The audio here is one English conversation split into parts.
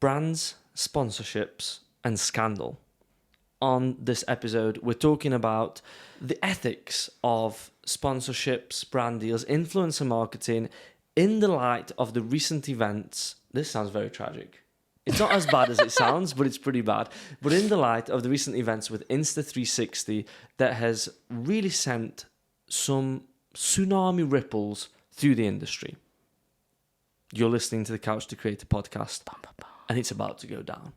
brands, sponsorships, and scandal. On this episode, we're talking about the ethics of sponsorships, brand deals, influencer marketing in the light of the recent events. This sounds very tragic. It's not as bad as it sounds, but it's pretty bad. But in the light of the recent events with Insta360 that has really sent some tsunami ripples through the industry. You're listening to the Couch to Create a podcast, and it's about to go down.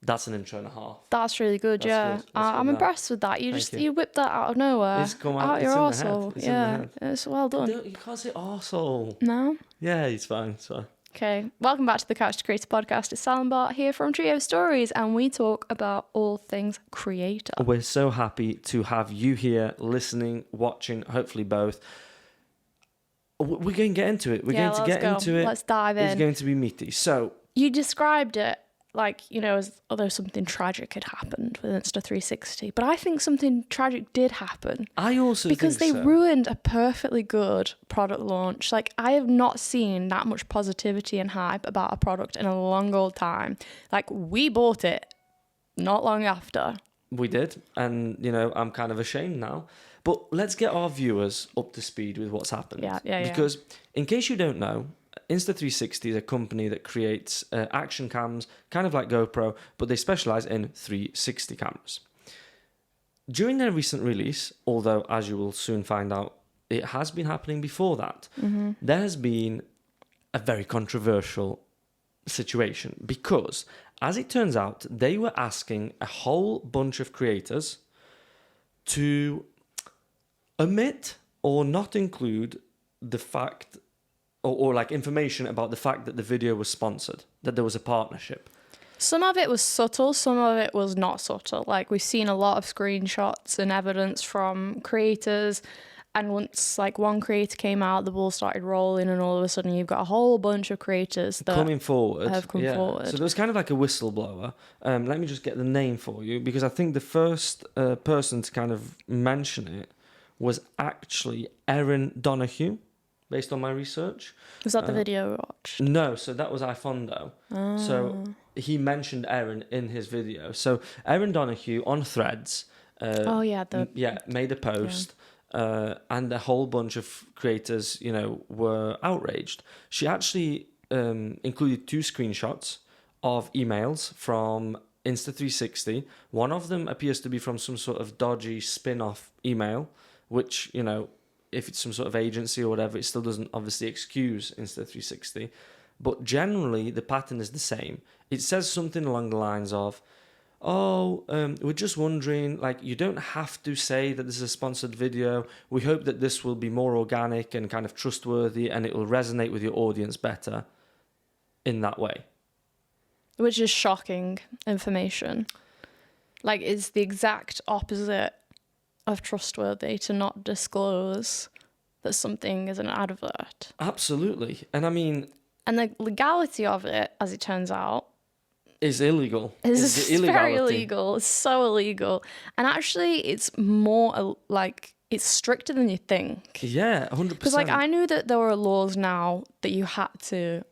That's an intro and a half. That's really good, That's good. I'm impressed with that. You whipped that out of nowhere. It's come out your in the arsehole. head. Yeah, it's well done. You can't say arsehole. No? Yeah, it's fine. It's fine. Okay, welcome back to the Couch to Create a podcast. It's Sal Bart here from Trio Stories, and we talk about all things creator. We're so happy to have you here listening, watching, hopefully both. We're going to get into it. We're going to get into it. Let's dive in. It's going to be meaty. So, you described it like, as although something tragic had happened with Insta360, but I think something tragic did happen. I also because think they ruined a perfectly good product launch. Like, I have not seen that much positivity and hype about a product in a long old time. Like, we bought it not long after. We did, and I'm kind of ashamed now. But let's get our viewers up to speed with what's happened. Yeah. Because in case you don't know, Insta360 is a company that creates action cams, kind of like GoPro, but they specialize in 360 cameras. During their recent release, although as you will soon find out, it has been happening before that, there has been a very controversial situation because, as it turns out, they were asking a whole bunch of creators to omit or not include the fact or like information about the fact that the video was sponsored, that there was a partnership. Some of it was subtle, some of it was not subtle. Like, we've seen a lot of screenshots and evidence from creators, and once like one creator came out, the ball started rolling, and all of a sudden you've got a whole bunch of creators that coming forward. have come forward. So there was kind of like a whistleblower. Let me just get the name for you, because I think the first person to kind of mention it was actually Erin Donahue, based on my research. Was that the video we watched? No, so that was iFondo. Oh. So he mentioned Erin in his video. So Erin Donahue on Threads made a post, and a whole bunch of creators, were outraged. She actually included 2 screenshots of emails from Insta360. One of them appears to be from some sort of dodgy spin-off email, which, if it's some sort of agency or whatever, it still doesn't obviously excuse Insta360. But generally, the pattern is the same. It says something along the lines of, we're just wondering, like, you don't have to say that this is a sponsored video. We hope that this will be more organic and kind of trustworthy, and it will resonate with your audience better in that way. Which is shocking information. Like, it's the exact opposite of trustworthy to not disclose that something is an advert. Absolutely. And I mean... And the legality of it, as it turns out... is illegal. It's very illegal. It's so illegal. And actually, it's more, it's stricter than you think. Yeah, 100%. Because, I knew that there were laws now that you had to,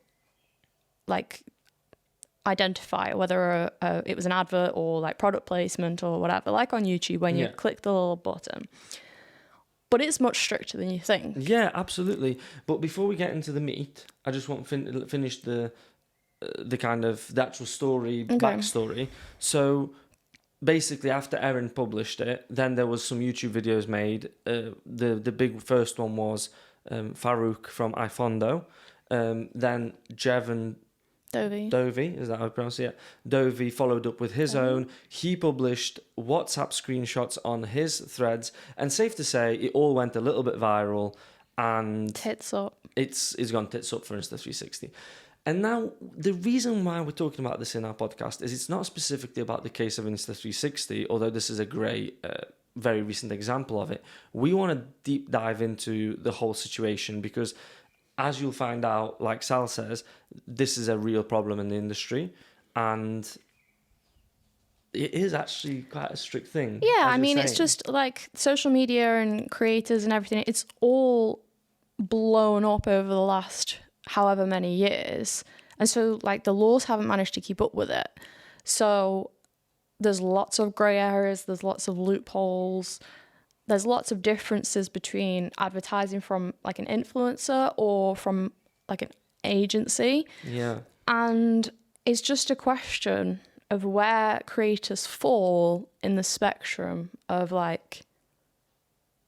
identify whether it was an advert or product placement or whatever, like on YouTube when you click the little button. But it's much stricter than you think. Yeah, absolutely. But before we get into the meat, I just want to finish the kind of the actual story, backstory. So basically, after Erin published it, then there was some YouTube videos made. The big first one was Farouk from iFondo. Then Jevon Dovey, is that how I pronounce it? Dovey followed up with his own. He published WhatsApp screenshots on his threads, and safe to say, it all went a little bit viral, and tits up. It's gone tits up for Insta360. And now, the reason why we're talking about this in our podcast is it's not specifically about the case of Insta360, although this is a great, very recent example of it. We want to deep dive into the whole situation because, as you'll find out, like Sal says, this is a real problem in the industry, and it is actually quite a strict thing. Yeah, I mean, it's just like social media and creators and everything, it's all blown up over the last however many years. And so like the laws haven't managed to keep up with it. So there's lots of grey areas, there's lots of loopholes, there's lots of differences between advertising from like an influencer or from like an agency. Yeah. And it's just a question of where creators fall in the spectrum of like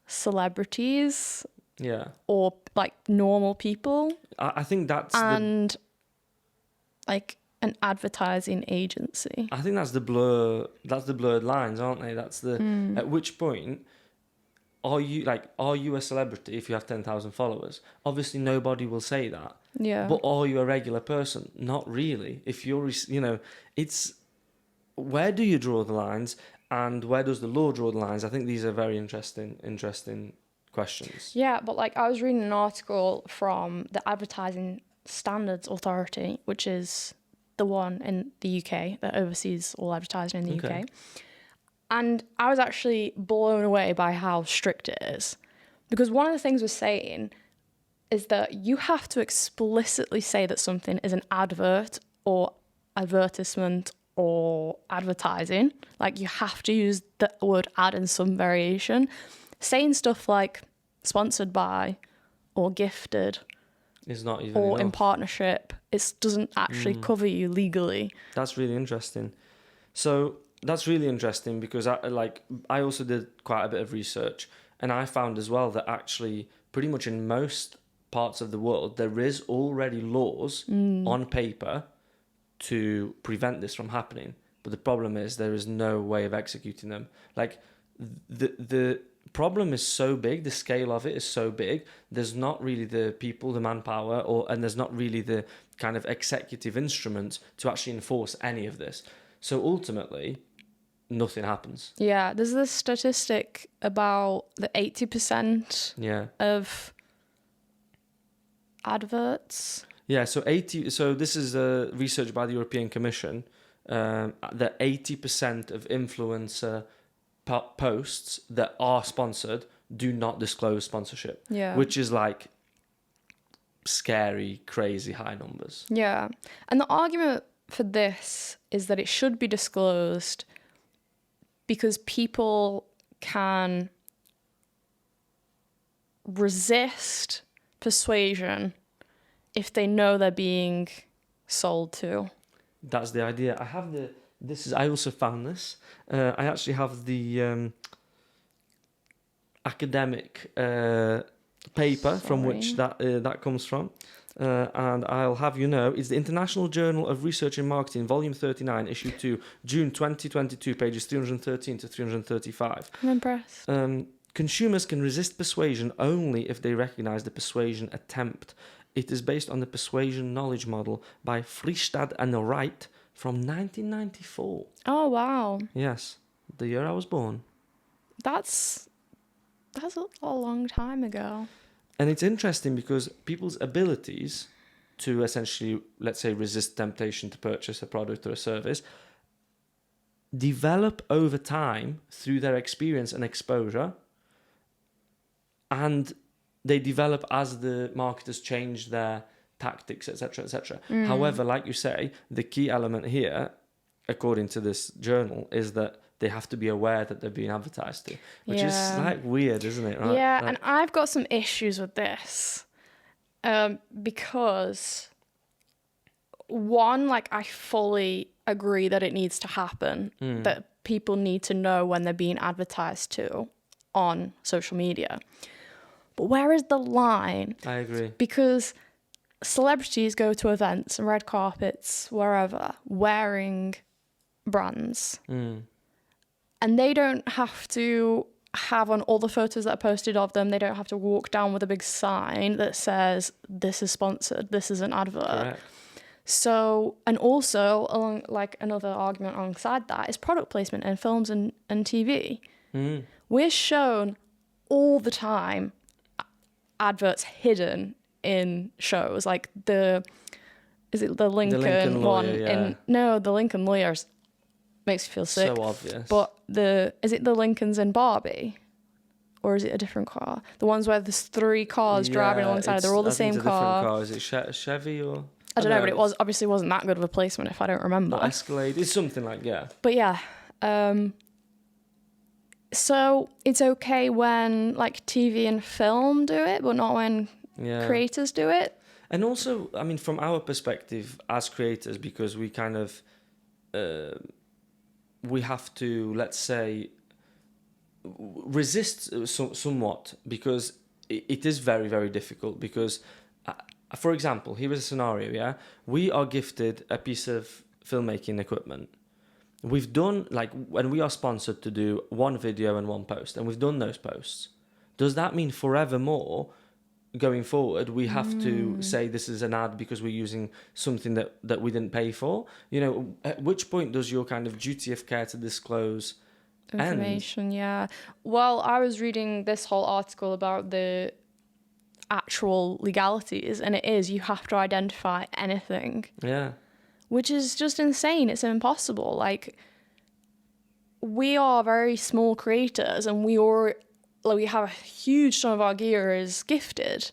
celebrities. Yeah. Or like normal people. I think that's like an advertising agency. I think that's the blurred lines, aren't they? That's the at which point are you a celebrity if you have 10,000 followers? Obviously nobody will say that. Yeah. But are you a regular person? Not really. If you're, it's where do you draw the lines and where does the law draw the lines? I think these are very interesting questions. Yeah, but like I was reading an article from the Advertising Standards Authority, which is the one in the UK that oversees all advertising in the UK. And I was actually blown away by how strict it is. Because one of the things we're saying is that you have to explicitly say that something is an advert or advertisement or advertising. Like you have to use the word ad in some variation. Saying stuff like sponsored by or gifted is not even or enough. in partnership. It doesn't actually cover you legally. That's really interesting. So that's really interesting because I also did quite a bit of research and I found as well that actually pretty much in most parts of the world there is already laws on paper to prevent this from happening. But the problem is there is no way of executing them. Like the problem is so big, the scale of it is so big, there's not really the people, the manpower, and there's not really the kind of executive instruments to actually enforce any of this. So ultimately, nothing happens. Yeah, there's this statistic about the 80% of adverts. Yeah, so this is research by the European Commission, that 80% of influencer posts that are sponsored do not disclose sponsorship, which is like scary, crazy high numbers. Yeah, and the argument for this is that it should be disclosed because people can resist persuasion if they know they're being sold to. That's the idea. I also found this. I actually have the academic paper from which that comes from. And I'll have you know, it's the International Journal of Research and Marketing, Volume 39, Issue 2, June 2022, pages 313 to 335. I'm impressed. Consumers can resist persuasion only if they recognize the persuasion attempt. It is based on the persuasion knowledge model by Friestad and Wright from 1994. Oh, wow. Yes, the year I was born. That's a long time ago. And it's interesting because people's abilities to essentially, let's say, resist temptation to purchase a product or a service develop over time through their experience and exposure. And they develop as the marketers change their tactics, etc., etc. However, like you say, the key element here, according to this journal, is that they have to be aware that they're being advertised to, which is like weird, isn't it? Right? Yeah, like, and I've got some issues with this because one, like I fully agree that it needs to happen, that people need to know when they're being advertised to on social media. But where is the line? I agree. Because celebrities go to events and red carpets, wherever, wearing brands. And they don't have to have on all the photos that are posted of them, they don't have to walk down with a big sign that says, this is sponsored, this is an advert. Correct. So, and also, along like another argument alongside that is product placement in films and TV. We're shown all the time adverts hidden in shows, like the Lincoln one? The Lincoln Lawyers makes me feel sick. So obvious. But is it the Lincolns in Barbie? Or is it a different car? The ones where there's three cars driving alongside, they're all the same car. Different car. Is it Chevy or? I don't know, but it was obviously wasn't that good of a placement if I don't remember. Escalade, it's something like, yeah. But yeah, so it's okay when like TV and film do it, but not when creators do it. And also, I mean, from our perspective as creators, because we kind of, we have to, let's say, resist somewhat, because it is very, very difficult. Because, for example, here is a scenario, yeah? We are gifted a piece of filmmaking equipment. We've done, like, when we are sponsored to do one video and one post, and we've done those posts. Does that mean forevermore, going forward, we have to say this is an ad because we're using something that we didn't pay for? You know, at which point does your kind of duty of care to disclose information end? Yeah. Well, I was reading this whole article about the actual legalities, and it is, you have to identify anything. Yeah. Which is just insane. It's impossible. Like, we are very small creators, and we have a huge son of our gear is gifted.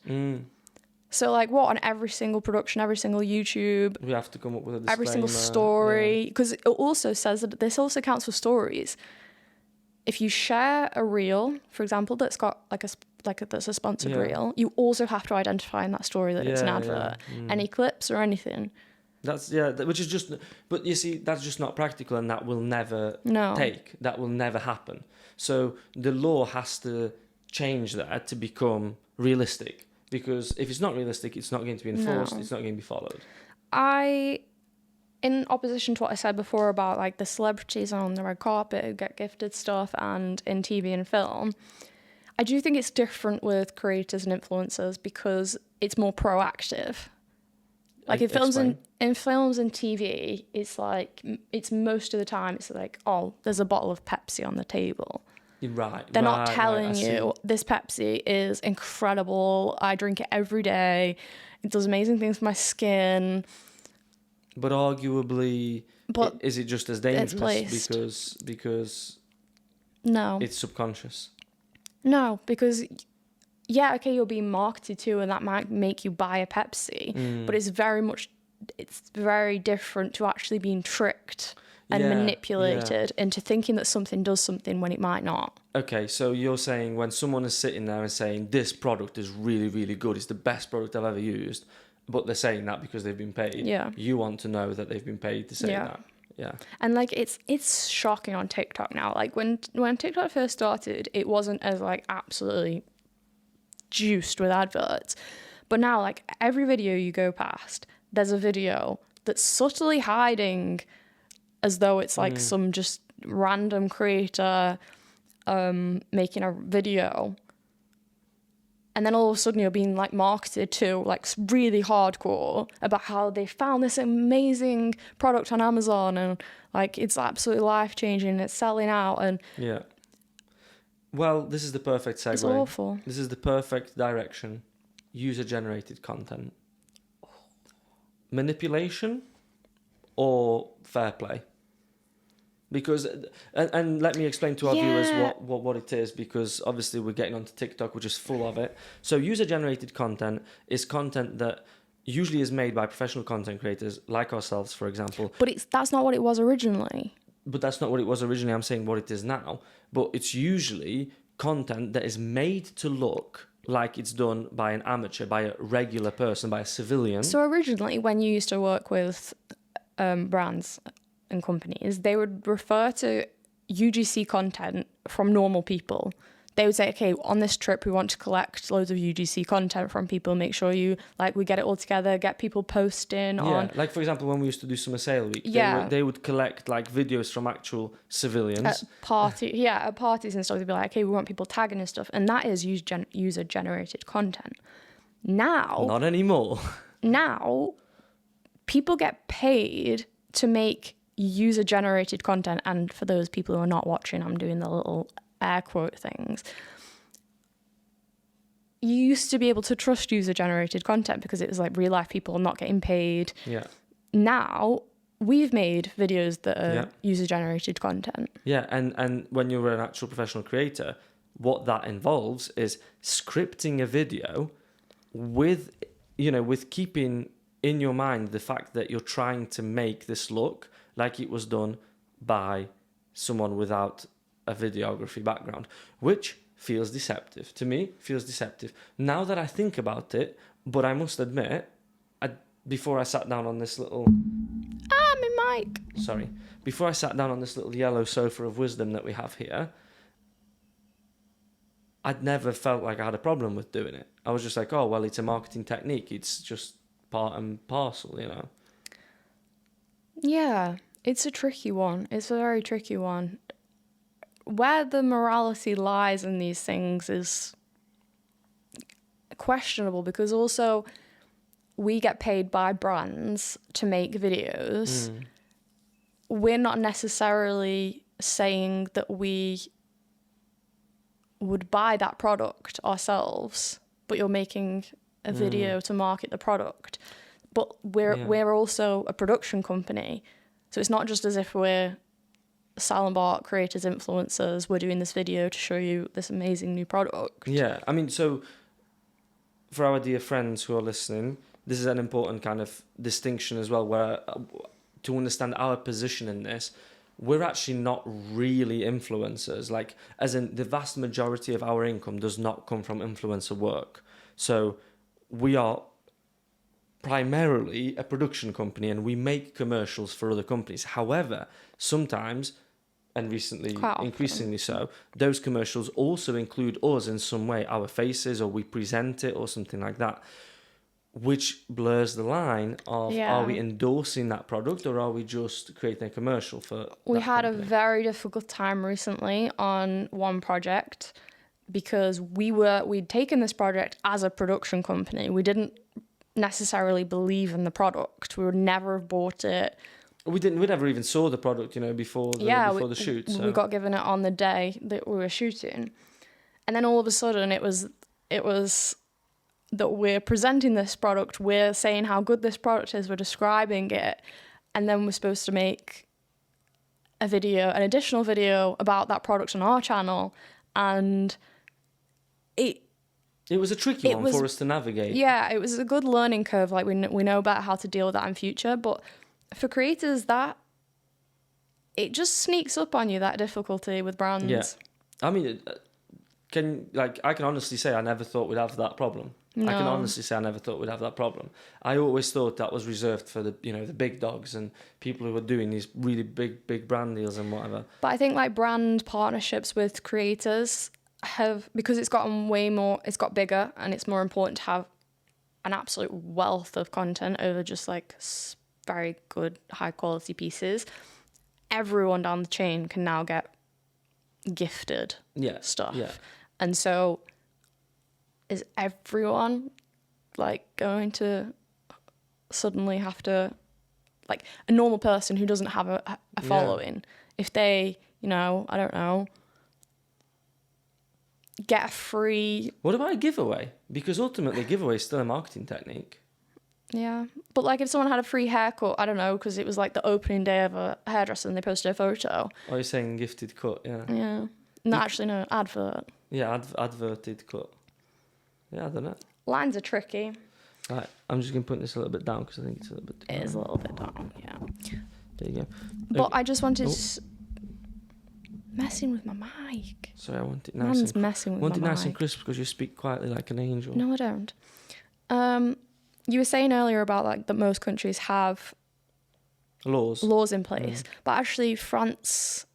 So, like, what, on every single production, every single YouTube, we have to come up with a disclaimer, every single story, because it also says that this also counts for stories. If you share a reel, for example, that's got that's a sponsored reel, you also have to identify in that story that it's an advert. Any clips or anything. That's which is just, but you see, that's just not practical, and that will never that will never happen. So the law has to change that to become realistic, because if it's not realistic, it's not going to be enforced. It's not going to be followed. In opposition to what I said before about like the celebrities on the red carpet who get gifted stuff and in TV and film, I do think it's different with creators and influencers because it's more proactive. Like in films and TV, it's like, it's most of the time, it's like, oh, there's a bottle of Pepsi on the table. Right. They're not telling you, this Pepsi is incredible. I drink it every day. It does amazing things for my skin. But arguably, is it just as dangerous because no, it's subconscious? No, because yeah, okay, you're being marketed to, and that might make you buy a Pepsi, but it's very different to actually being tricked and manipulated into thinking that something does something when it might not. Okay, so you're saying when someone is sitting there and saying, this product is really, really good, it's the best product I've ever used, but they're saying that because they've been paid, you want to know that they've been paid to say that. Yeah. And like it's shocking on TikTok now. Like when TikTok first started, it wasn't as like absolutely juiced with adverts. But now, like, every video you go past, there's a video that's subtly hiding as though it's like some just random creator making a video. And then all of a sudden you're being like marketed to like really hardcore about how they found this amazing product on Amazon and like it's absolutely life-changing, it's selling out. And yeah. Well, this is the perfect segue. It's awful. This is the perfect direction. User-generated content. Manipulation or fair play? Because, and let me explain to our viewers what it is, because obviously we're getting onto TikTok, which is full of it. So user-generated content is content that usually is made by professional content creators like ourselves, for example. But that's not what it was originally. But that's not what it was originally. I'm saying what it is now. But it's usually content that is made to look like it's done by an amateur, by a regular person, by a civilian. So originally, when you used to work with brands and companies, they would refer to UGC content from normal people. They would say, okay, on this trip, we want to collect loads of UGC content from people, make sure we get it all together, get people posting on. Yeah, like for example, when we used to do Summer Sale Week, they would collect like videos from actual civilians. At parties and stuff, they'd be like, okay, we want people tagging and stuff. And that is user-generated content. Now... Not anymore. Now, people get paid to make user-generated content, and for those people who are not watching, I'm doing the little air quote things. You used to be able to trust user-generated content because it was like real life people not getting paid. Yeah. Now we've made videos that are user-generated content. Yeah, and when you're an actual professional creator, what that involves is scripting a video with keeping in your mind, the fact that you're trying to make this look like it was done by someone without a videography background, which feels deceptive. To me, feels deceptive. Now that I think about it, but I must admit, before I sat down on this little... my mic! Sorry. Before I sat down on this little yellow sofa of wisdom that we have here, I'd never felt like I had a problem with doing it. I was just like, oh, well, it's a marketing technique. It's just part and parcel, you know? Yeah, it's a tricky one. It's a very tricky one. Where the morality lies in these things is questionable, because also we get paid by brands to make videos. We're not necessarily saying that we would buy that product ourselves, but you're making a video to market the product. But we're also a production company, so it's not just as if we're Sal Bart creators, influencers. We're doing this video to show you this amazing new product. Yeah, I mean, so for our dear friends who are listening, this is an important kind of distinction as well, where to understand our position in this, we're actually not really influencers. Like, as in, the vast majority of our income does not come from influencer work. So we are primarily a production company, and we make commercials for other companies. However, sometimes, and recently increasingly so, those commercials also include us in some way, our faces, or we present it or something like that, which blurs the line of, are we endorsing that product, or are we just creating a commercial for We had company? a very difficult time recently on one project, because we'd taken this project as a production company. We didn't necessarily believe in the product. We would never have bought it. We never even saw the product, you know, before the shoot. So. We got given it on the day that we were shooting. And then all of a sudden it was that we're presenting this product, we're saying how good this product is, we're describing it, and then we're supposed to make an additional video about that product on our channel, and it was a tricky one for us to navigate. Yeah, it was a good learning curve. Like, we know about how to deal with that in future, but for creators, that it just sneaks up on you, that difficulty with brands. Yeah, I mean, I can honestly say I never thought we'd have that problem. No. I can honestly say I never thought we'd have that problem. I always thought that was reserved for the big dogs and people who were doing these really big brand deals and whatever. But I think like brand partnerships with creators have, because it's gotten it's got bigger, and it's more important to have an absolute wealth of content over just like very good high quality pieces. Everyone down the chain can now get gifted stuff. Yeah. And so is everyone like going to suddenly have to, like a normal person who doesn't have a following, if they, I don't know, get a free... What about a giveaway? Because ultimately giveaway is still a marketing technique. Yeah. But like if someone had a free haircut, I don't know, because it was like the opening day of a hairdresser and they posted a photo. Oh, you're saying gifted cut, yeah. Yeah. No, actually, no, advert. Yeah, adverted cut. Yeah, I don't know. Lines are tricky. Right, I'm just going to put this a little bit down because I think it's a little bit... It is a little bit down, yeah. There you go. But I just wanted... Messing with my mic. Sorry, I want it nice nice and crisp because you speak quietly like an angel. No, I don't. You were saying earlier about like that most countries have laws in place, but actually France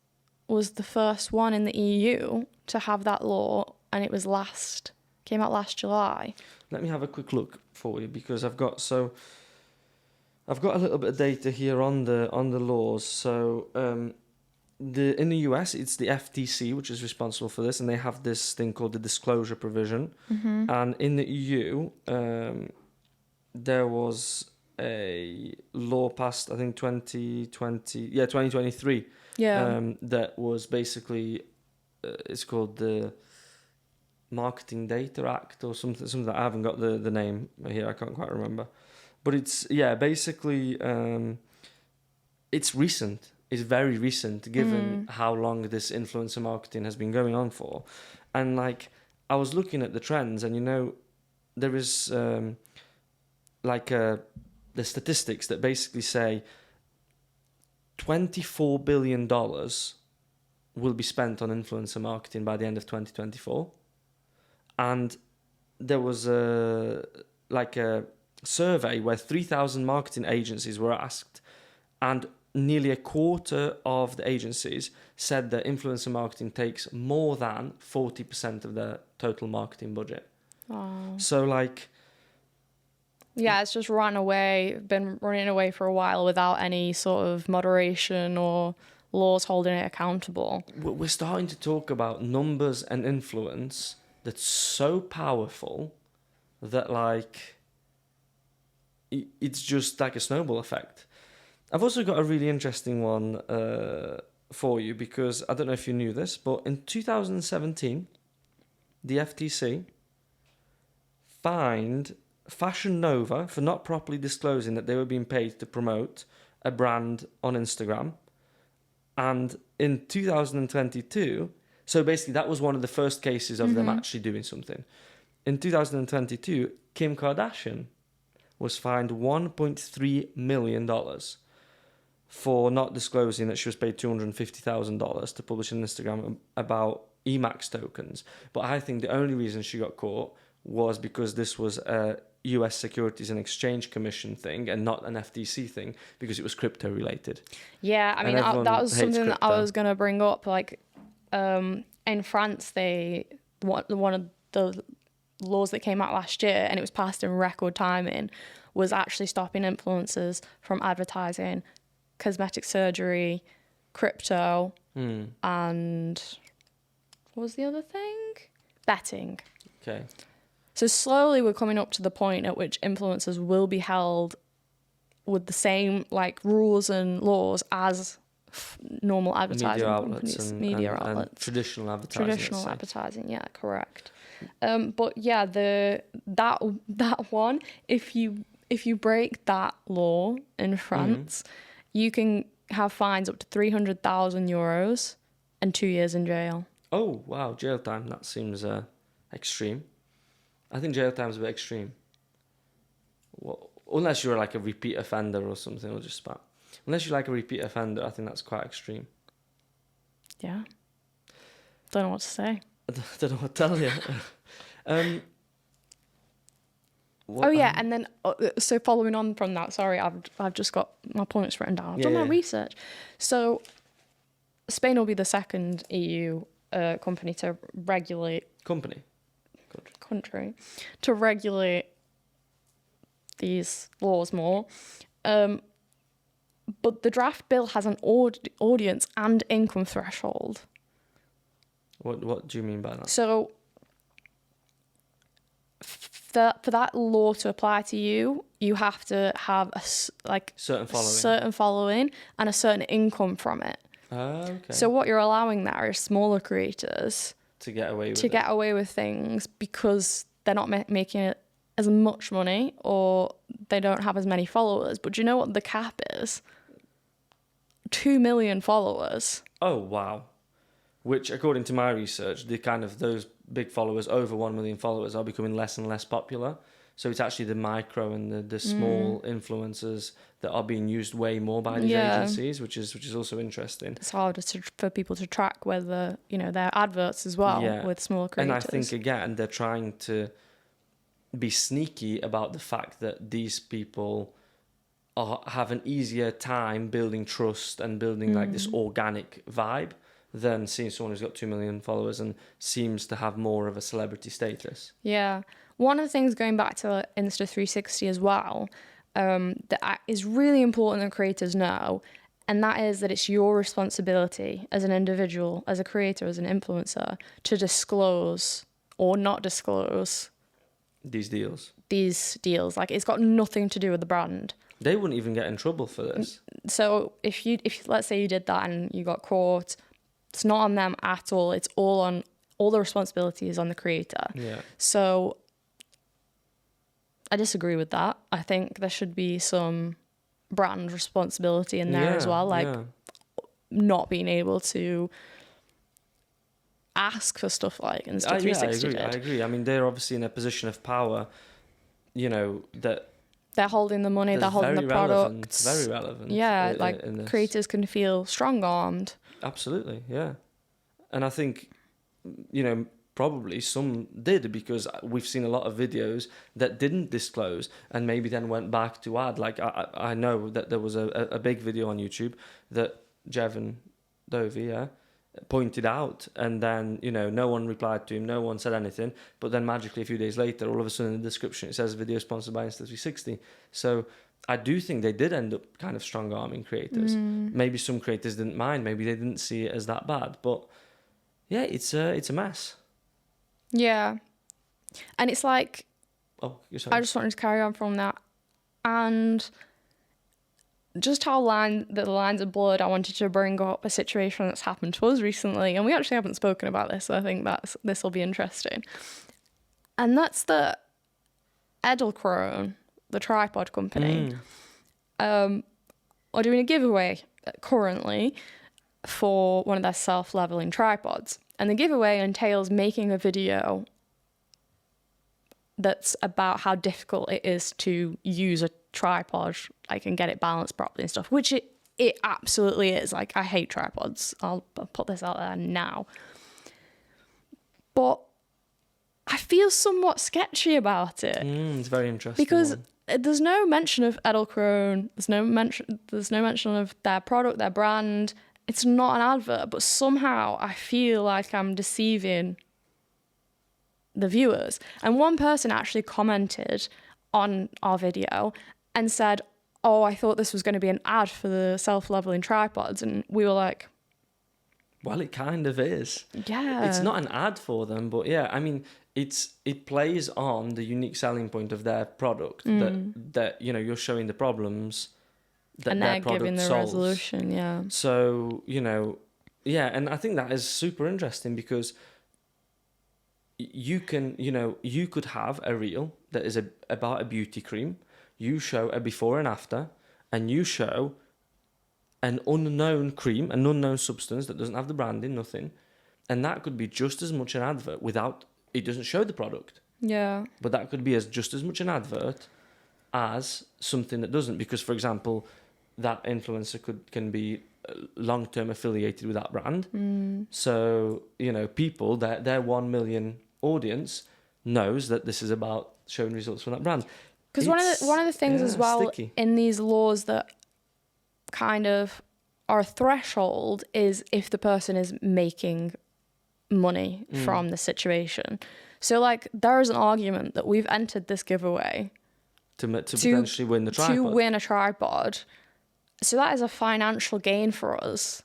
was the first one in the EU to have that law, and it was came out last July. Let me have a quick look for you, because I've got a little bit of data here on the laws. So in the US, it's the FTC which is responsible for this, and they have this thing called the disclosure provision. Mm-hmm. And in the EU, there was a law passed, I think 2023. Yeah. That was basically, it's called the Marketing Data Act or something that I haven't got the name here. I can't quite remember, but it's basically it's recent. It's very recent given how long this influencer marketing has been going on for. And like, I was looking at the trends, and there is like a the statistics that basically say $24 billion will be spent on influencer marketing by the end of 2024. And there was a survey where 3,000 marketing agencies were asked, and nearly a quarter of the agencies said that influencer marketing takes more than 40% of their total marketing budget. Oh. So like... Yeah, it's just been running away for a while without any sort of moderation or laws holding it accountable. We're starting to talk about numbers and influence that's so powerful that like it's just like a snowball effect. I've also got a really interesting one for you, because I don't know if you knew this, but in 2017, the FTC fined Fashion Nova for not properly disclosing that they were being paid to promote a brand on Instagram. And in 2022, so basically that was one of the first cases of them actually doing something. In 2022, Kim Kardashian was fined $1.3 million for not disclosing that she was paid $250,000 to publish on Instagram about Emacs tokens. But I think the only reason she got caught was because this was a US Securities and Exchange Commission thing and not an FTC thing, because it was crypto related. Yeah, I mean, that was something that I was going to bring up. Like, in France, one of the laws that came out last year, and it was passed in record timing, was actually stopping influencers from advertising cosmetic surgery, crypto, and what was the other thing? Betting. Okay. So slowly we're coming up to the point at which influencers will be held with the same like rules and laws as normal advertising companies, media outlets, and traditional advertising. Traditional advertising, yeah, correct. But yeah, that one, if you break that law in France, you can have fines up to 300,000 euros and 2 years in jail. Oh wow, jail time. That seems extreme. I think jail time is a bit extreme. Well, unless you're like a repeat offender or something, or just spam. Unless you're like a repeat offender, I think that's quite extreme. Yeah. Don't know what to say. I don't know what to tell you. And then so following on from that, sorry, I've just got my points written down. I've done my research. So Spain will be the second EU country to regulate these laws more. But the draft bill has an audience and income threshold. What do you mean by that? So for that law to apply to you, you have to have a certain following and a certain income from it. Okay. So what you're allowing there is smaller creators to get away with things because they're not making as much money or they don't have as many followers. But do you know what the cap is? 2 million followers. Oh wow. Which, according to my research, those big followers, over 1 million followers, are becoming less and less popular. So it's actually the micro and the small influencers that are being used way more by these agencies, which is also interesting. It's harder for people to track whether, their adverts as well with smaller creators. And I think, again, they're trying to be sneaky about the fact that these people have an easier time building trust and building like this organic vibe than seeing someone who's got 2 million followers and seems to have more of a celebrity status. Yeah. One of the things, going back to Insta360 as well, that is really important that creators know, and that is that it's your responsibility as an individual, as a creator, as an influencer, to disclose or not disclose these deals. Like, it's got nothing to do with the brand. They wouldn't even get in trouble for this. So if let's say you did that and you got caught, it's not on them at all. It's all the responsibility is on the creator. Yeah. So I disagree with that. I think there should be some brand responsibility in there as well, like not being able to ask for stuff like Insta360 I agree. I mean, they're obviously in a position of power, that They're holding the money, they're holding the products. Very relevant. Yeah, creators can feel strong-armed. Absolutely, yeah. And I think, probably some did, because we've seen a lot of videos that didn't disclose and maybe then went back to add. Like, I know that there was a big video on YouTube that Jevon Dovey, pointed out, and then no one replied to him, no one said anything, but then magically a few days later, all of a sudden in the description it says video sponsored by Insta360. So I do think they did end up kind of strong arming creators. Maybe some creators didn't mind, maybe they didn't see it as that bad, but yeah, it's a mess. Yeah, and it's like, oh, you're sorry. I just wanted to carry on from that, and just how the lines are blurred, I wanted to bring up a situation that's happened to us recently, and we actually haven't spoken about this, so I think this will be interesting. And that's the Edelkrone, the tripod company, are doing a giveaway currently for one of their self-leveling tripods. And the giveaway entails making a video that's about how difficult it is to use a tripod, and get it balanced properly and stuff, which it absolutely is. Like, I hate tripods. I'll put this out there now. But I feel somewhat sketchy about it. It's very interesting. Because there's no mention of Edelkrone. There's no mention of their product, their brand. It's not an advert, but somehow I feel like I'm deceiving the viewers. And one person actually commented on our video and said, oh, I thought this was going to be an ad for the self-leveling tripods. And we were like, well, it kind of is. Yeah. It's not an ad for them, but yeah, I mean, it plays on the unique selling point of their product, that you're showing the problems that and their they're product giving the solves. resolution, yeah. So, yeah, and I think that is super interesting, because you could have a reel that is about a beauty cream. You show a before and after, and you show an unknown cream, an unknown substance that doesn't have the branding, nothing. And that could be just as much an advert without, it doesn't show the product. Yeah. But that could be just as much an advert as something that doesn't. Because, for example, that influencer can be long-term affiliated with that brand. So, people, their 1 million audience knows that this is about showing results from that brand. Because one of the things as well sticky. In these laws that kind of are a threshold is if the person is making money from the situation. So, like, there is an argument that we've entered this giveaway to potentially win the tripod. To win a tripod. So that is a financial gain for us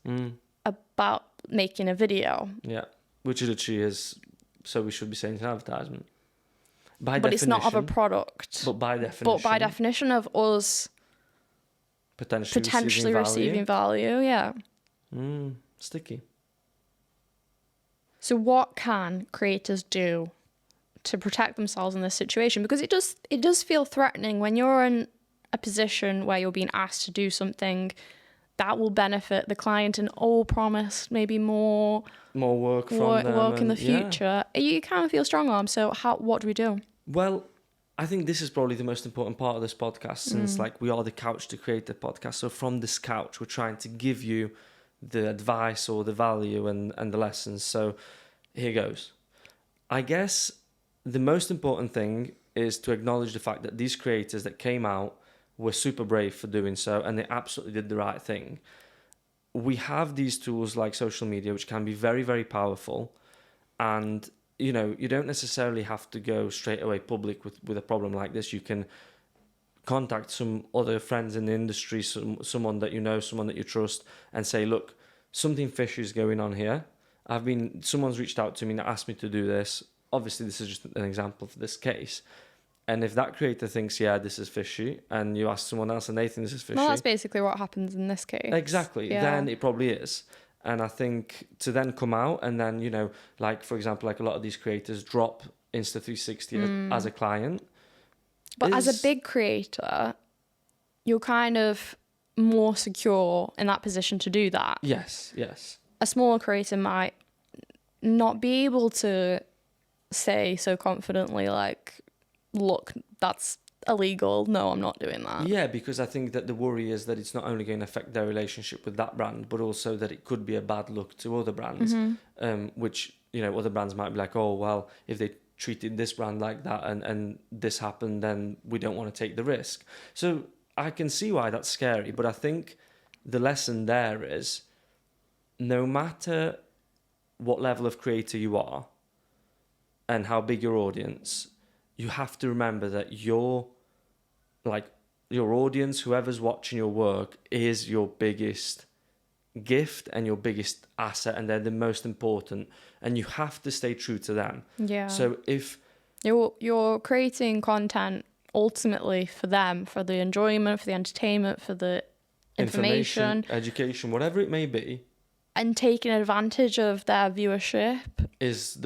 about making a video. Yeah, which it actually is. So we should be saying it's an advertisement. But it's not of a product. But by definition of us potentially receiving value, yeah. Sticky. So what can creators do to protect themselves in this situation? Because it does feel threatening when you're in a position where you're being asked to do something that will benefit the client and promise maybe more work from them. Work in the future. Yeah. You kind of feel strong-armed. So what do we do? Well, I think this is probably the most important part of this podcast, since we are the couch to create the podcast. So from this couch, we're trying to give you the advice or the value and the lessons. So here goes. I guess the most important thing is to acknowledge the fact that these creators that came out were super brave for doing so, and they absolutely did the right thing. We have these tools like social media, which can be very, very powerful, and you don't necessarily have to go straight away public with a problem like this. You can contact some other friends in the industry, someone that you know, someone that you trust, and say, look, something fishy is going on here. Someone's reached out to me and asked me to do this. Obviously, this is just an example for this case. And if that creator thinks, yeah, this is fishy, and you ask someone else and they think this is fishy... Well, that's basically what happens in this case. Exactly. Yeah. Then it probably is. And I think to then come out and then, like, for example, like a lot of these creators drop Insta360 as a client. But as a big creator, you're kind of more secure in that position to do that. Yes. A smaller creator might not be able to say so confidently, like, look, that's illegal. No, I'm not doing that. Yeah, because I think that the worry is that it's not only going to affect their relationship with that brand, but also that it could be a bad look to other brands, which, you know, other brands might be like, oh, well, if they treated this brand like that and this happened, then we don't want to take the risk. So I can see why that's scary, but I think the lesson there is no matter what level of creator you are and how big your audience, you have to remember that your audience, whoever's watching your work, is your biggest gift and your biggest asset, and they're the most important, and you have to stay true to them. Yeah. So if you're creating content ultimately for them, for the enjoyment, for the entertainment, for the information, education, whatever it may be, and taking advantage of their viewership is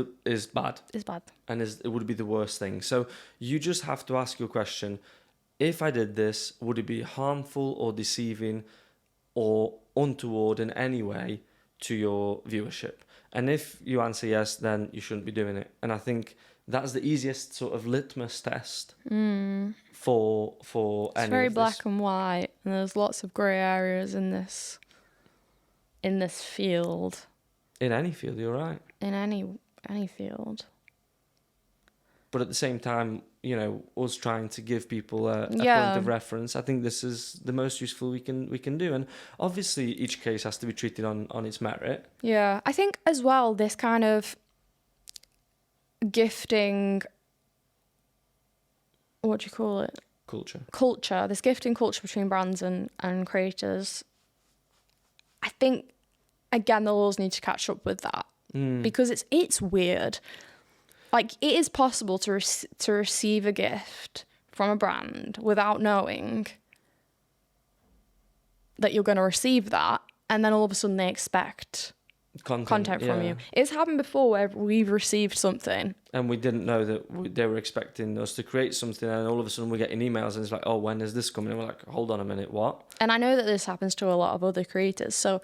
bad. Is bad. And it would be the worst thing. So you just have to ask your question, if I did this, would it be harmful or deceiving or untoward in any way to your viewership? And if you answer yes, then you shouldn't be doing it. And I think that's the easiest sort of litmus test for it's any very of black this. and white, and there's lots of grey areas in this field. In any field, you're right. In any field. But at the same time, you know, us trying to give people a point of reference, I think this is the most useful we can do. And obviously, each case has to be treated on its merit. Yeah, I think as well, this kind of gifting, what do you call it? Culture. This gifting culture between brands and creators. I think, again, the laws need to catch up with that because it's weird. Like, it is possible to receive a gift from a brand without knowing that you're going to receive that, and then all of a sudden they expect content from you. It's happened before where we've received something and we didn't know that they were expecting us to create something, and all of a sudden we're getting emails and it's like, oh, when is this coming? And we're like, hold on a minute, what? And I know that this happens to a lot of other creators, so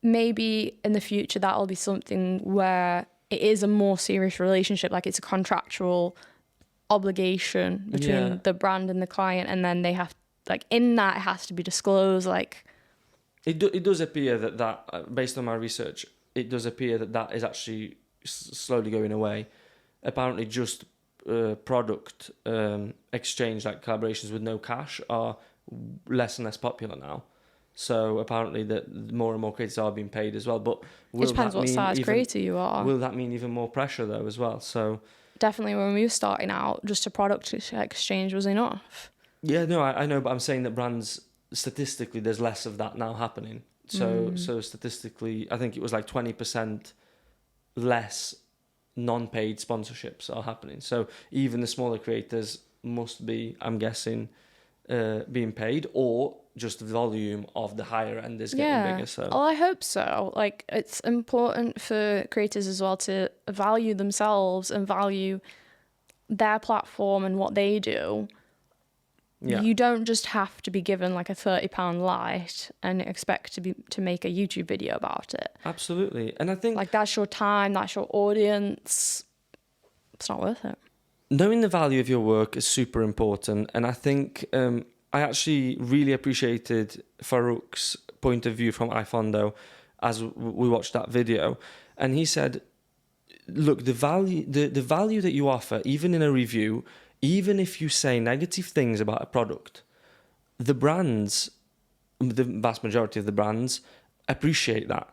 maybe in the future that'll be something where it is a more serious relationship, like it's a contractual obligation between the brand and the client, and then they have, like, in that it has to be disclosed. Like, it does appear that based on my research, it does appear that is actually slowly going away. Apparently, just product exchange, like collaborations with no cash, are less and less popular now. So apparently that more and more creators are being paid as well. But it depends what size creator you are. Will that mean even more pressure though as well? So definitely when we were starting out, just a product exchange was enough. Yeah, no, I know, but I'm saying that brands, statistically, there's less of that now happening. So statistically, I think it was like 20% less non-paid sponsorships are happening. So even the smaller creators must be, I'm guessing, being paid, or just the volume of the higher end is getting bigger. So, well, I hope so. Like, it's important for creators as well to value themselves and value their platform and what they do. Yeah. You don't just have to be given like a £30 light and expect to make a YouTube video about it. Absolutely. And I think, like, that's your time, that's your audience. It's not worth it. Knowing the value of your work is super important. And I think I actually really appreciated Farouk's point of view from iFondo as we watched that video. And he said, look, the value that you offer, even in a review, even if you say negative things about a product, the brands, the vast majority of the brands, appreciate that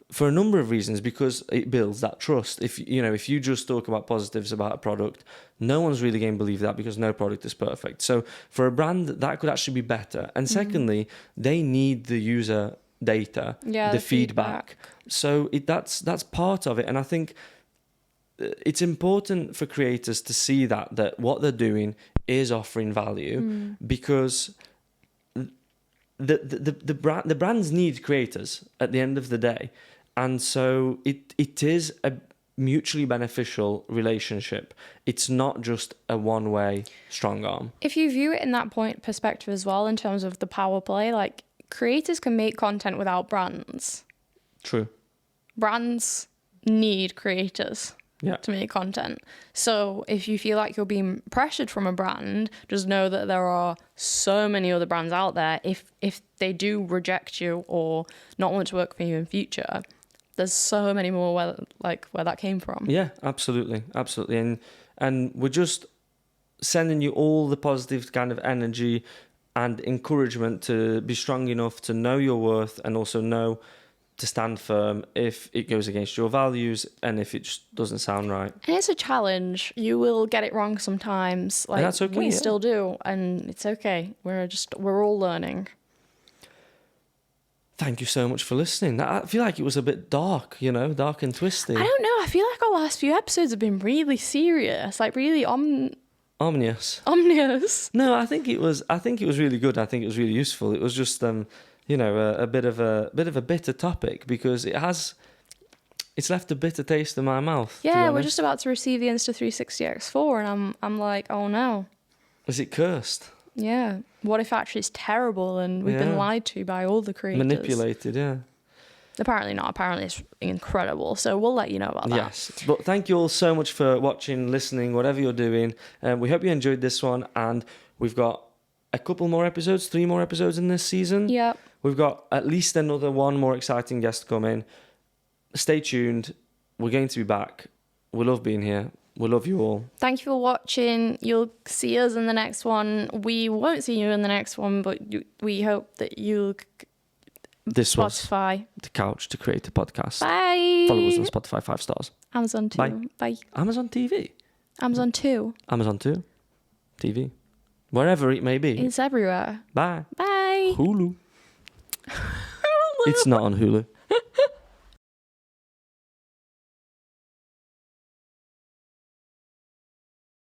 for a number of reasons, because it builds that trust. If you just talk about positives about a product, no one's really going to believe that, because no product is perfect. So for a brand, that could actually be better. And secondly, they need the user data, the feedback. So that's part of it. And I think it's important for creators to see that what they're doing is offering value, because the brands need creators at the end of the day. And so it is a mutually beneficial relationship. It's not just a one-way strong arm. If you view it in that perspective as well, in terms of the power play, like, creators can make content without brands. True. Brands need creators. to make content. So if you feel like you're being pressured from a brand, just know that there are so many other brands out there. If they do reject you or not want to work for you in future, there's so many more where that came from. Yeah, absolutely. And we're just sending you all the positive kind of energy and encouragement to be strong enough to know your worth, and also know to stand firm if it goes against your values and if it just doesn't sound right. And it's a challenge. You will get it wrong sometimes. Like, and that's okay. We still do, and it's okay. We're all learning. Thank you so much for listening. I feel like it was a bit dark, dark and twisty. I don't know. I feel like our last few episodes have been really serious, like really ominous. No, I think it was really good. I think it was really useful. It was just a bit of a bitter topic, because it's left a bitter taste in my mouth. Yeah, we're just about to receive the Insta360 X4, and I'm like, oh no. Is it cursed? Yeah. What if actually it's terrible and we've been lied to by all the creators? Manipulated, yeah. Apparently not. Apparently it's incredible. So we'll let you know about that. Yes. But thank you all so much for watching, listening, whatever you're doing. We hope you enjoyed this one. And we've got a couple more episodes, 3 more episodes in this season. Yeah. We've got at least another 1 more exciting guest coming. Stay tuned. We're going to be back. We love being here. We love you all. Thank you for watching. You'll see us in the next one. We won't see you in the next one, but we hope that you'll... This Spotify. Was The Couch to Create a Podcast. Bye. Follow us on Spotify, 5 stars. Amazon too. Bye. Amazon TV. Amazon too. Amazon too. TV. Wherever it may be. It's everywhere. Bye. Bye. Hulu. It's not on Hulu.